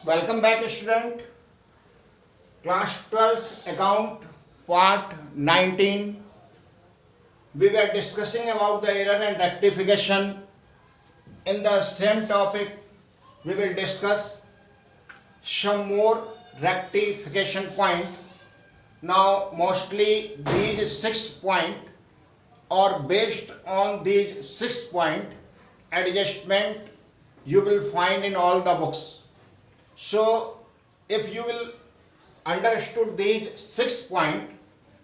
Welcome back, student. Class 12th account part 19. We were discussing about the error and rectification. In the same topic, we will discuss some more rectification point. Now, mostly these 6 points or based on these 6 points, adjustment you will find in all the books. So, if you will understood these 6 points,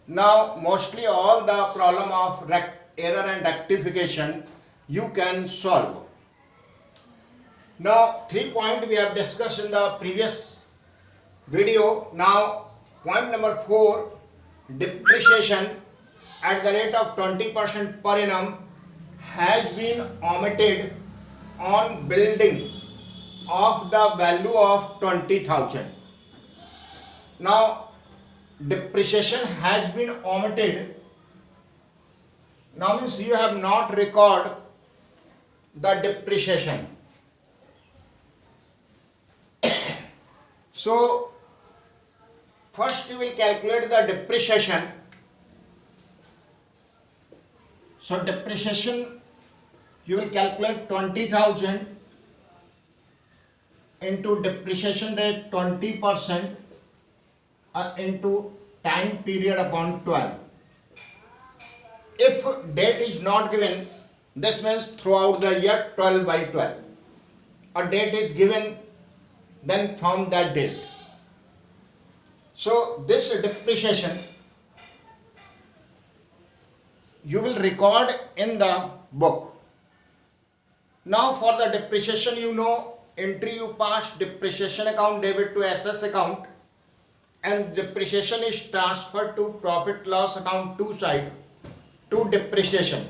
now mostly all the problem of error and rectification you can solve. Now 3 points we have discussed in the previous video. Now point number 4, depreciation at the rate of 20% per annum has been omitted on building of the value of 20,000. Now depreciation has been omitted. Now means you have not recorded the depreciation. So first you will calculate the depreciation. So depreciation you will calculate 20,000 into depreciation rate 20% into time period upon 12. If date is not given, this means throughout the year 12 by 12. A date is given, then from that date. So this depreciation you will record in the book. Now for the depreciation, you know, entry you pass depreciation account debit to SS account, and depreciation is transferred to profit loss account 2 side to depreciation.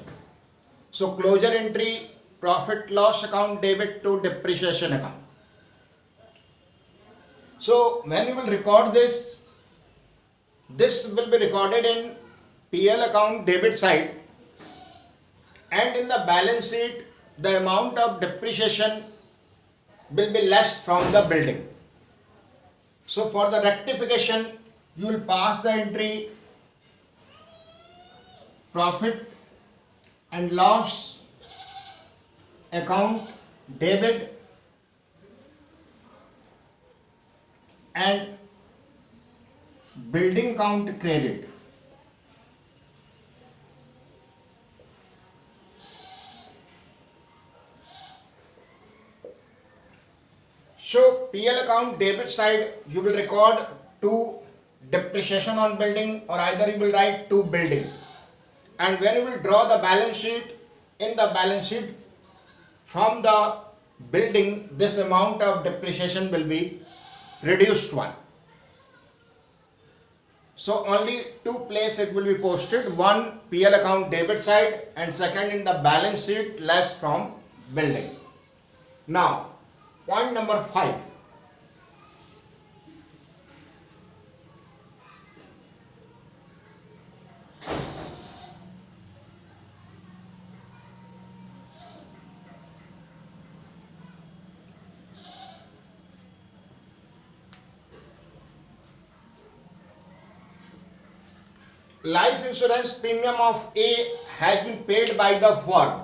So closure entry profit loss account debit to depreciation account. So when you will record this will be recorded in PL account debit side, and in the balance sheet the amount of depreciation will be less from the building. So for the rectification, you will pass the entry profit and loss account debit and building account credit. So PL account debit side you will record 2 depreciation on building, or either you will write 2 building. And when you will draw the balance sheet, in the balance sheet from the building, this amount of depreciation will be reduced one. So only 2 places it will be posted, one PL account debit side and second in the balance sheet less from building. Now point number 5. Life insurance premium of A has been paid by the firm.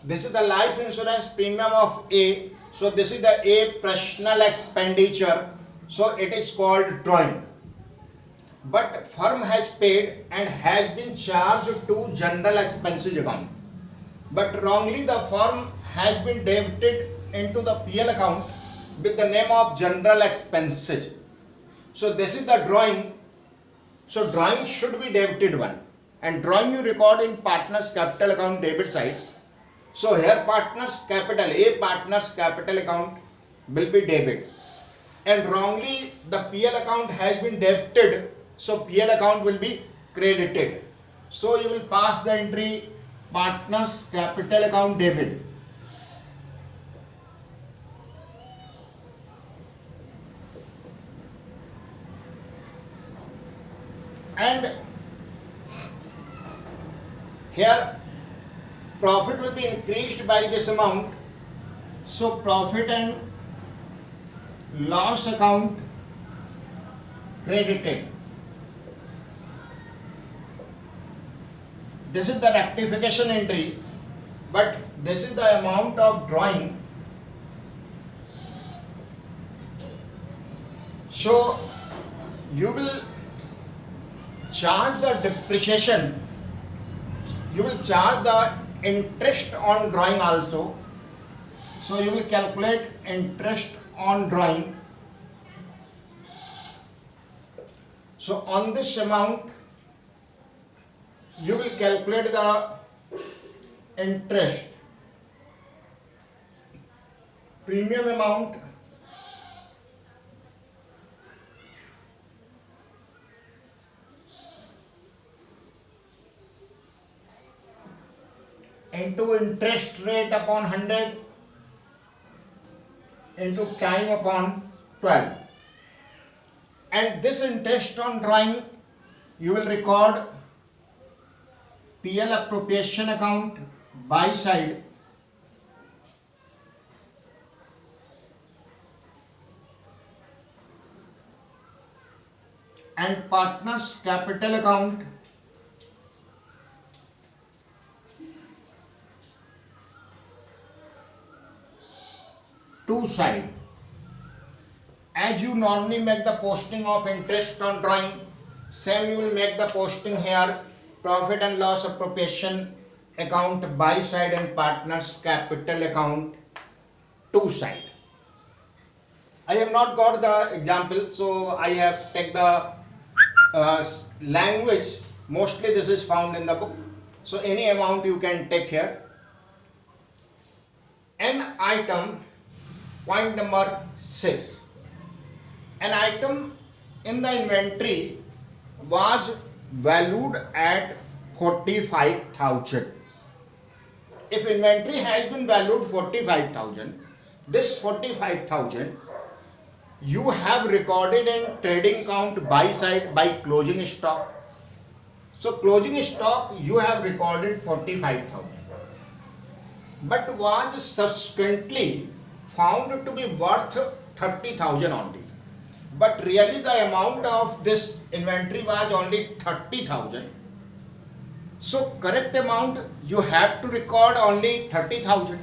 This is the life insurance premium of A. So this is the A personal expenditure. So it is called drawing. But firm has paid and has been charged to general expenses account. But wrongly the firm has been debited into the PL account with the name of general expenses. So this is the drawing. So drawing should be debited one, and drawing you record in partners capital account debit side. So here partners capital, A partners capital account will be debit, and wrongly the PL account has been debited, so PL account will be credited. So you will pass the entry partners capital account debit. And here profit will be increased by this amount. So profit and loss account credited. This is the rectification entry, but this is the amount of drawing. So you will charge the depreciation, you will charge the interest on drawing also. So you will calculate interest on drawing. So on this amount you will calculate the interest premium amount into interest rate upon 100 into time upon 12, and this interest on drawing you will record PL appropriation account buy side, and partners capital account to side. As you normally make the posting of interest on drawing, same you will make the posting here, profit and loss appropriation account buy side and partners capital account to side. I have not got the example, so I have take the language. Mostly this is found in the book, so any amount you can take here. An item, point number 6. An item in the inventory was valued at 45,000. If inventory has been valued 45,000, this 45,000 you have recorded in trading account buy side by closing stock. So closing stock you have recorded 45,000, but was subsequently found to be worth 30,000 only. But really the amount of this inventory was only 30,000. So correct amount you have to record only 30,000,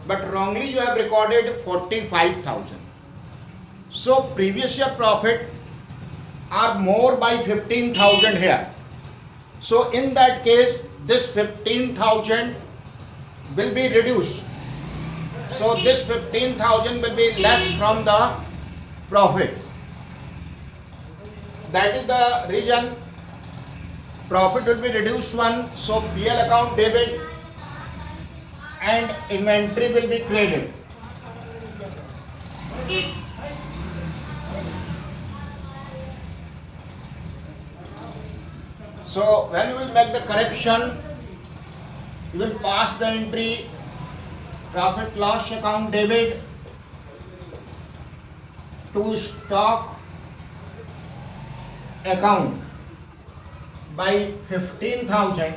but wrongly you have recorded 45,000. So previous year profit are more by 15,000 here. So in that case this 15,000 will be reduced. So this 15,000 will be less from the profit. That is the reason profit will be reduced one. So PL account debit and inventory will be credited. So when you will make the correction, you will pass the entry profit loss account debit to stock account by 15,000.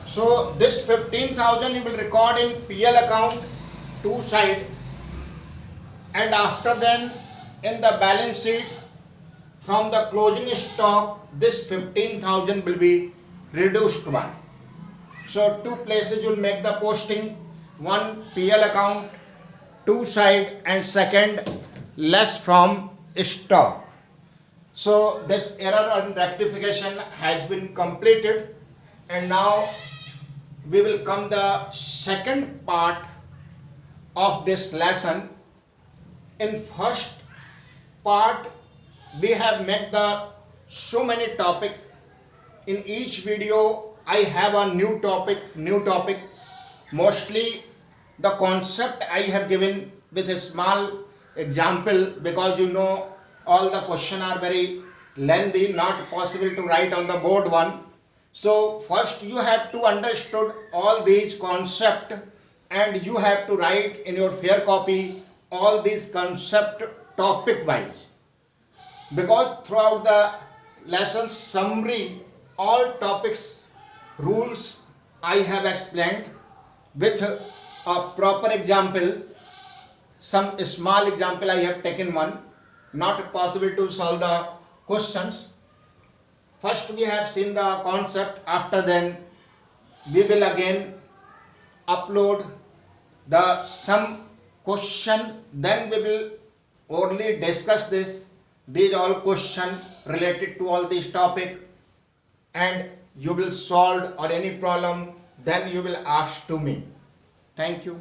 So this 15,000 you will record in PL account to side, and after then in the balance sheet from the closing stock this 15,000 will be reduced one. So two places you will make the posting, one PL account to side and second less from stock. So this error and rectification has been completed, and now we will come the second part of this lesson. In first part we have made the so many topic. In each video I have a new topic. Mostly the concept I have given with a small example, because you know all the questions are very lengthy, not possible to write on the board one. So first you have to understood all these concept, and you have to write in your fair copy all these concept topic wise, because throughout the lesson summary all topics rules I have explained with a proper example, some small example I have taken one, not possible to solve the questions. First we have seen the concept, after then we will again upload the some question, then we will only discuss these all question related to all this topic, and you will solve or any problem then you will ask to me. Thank you.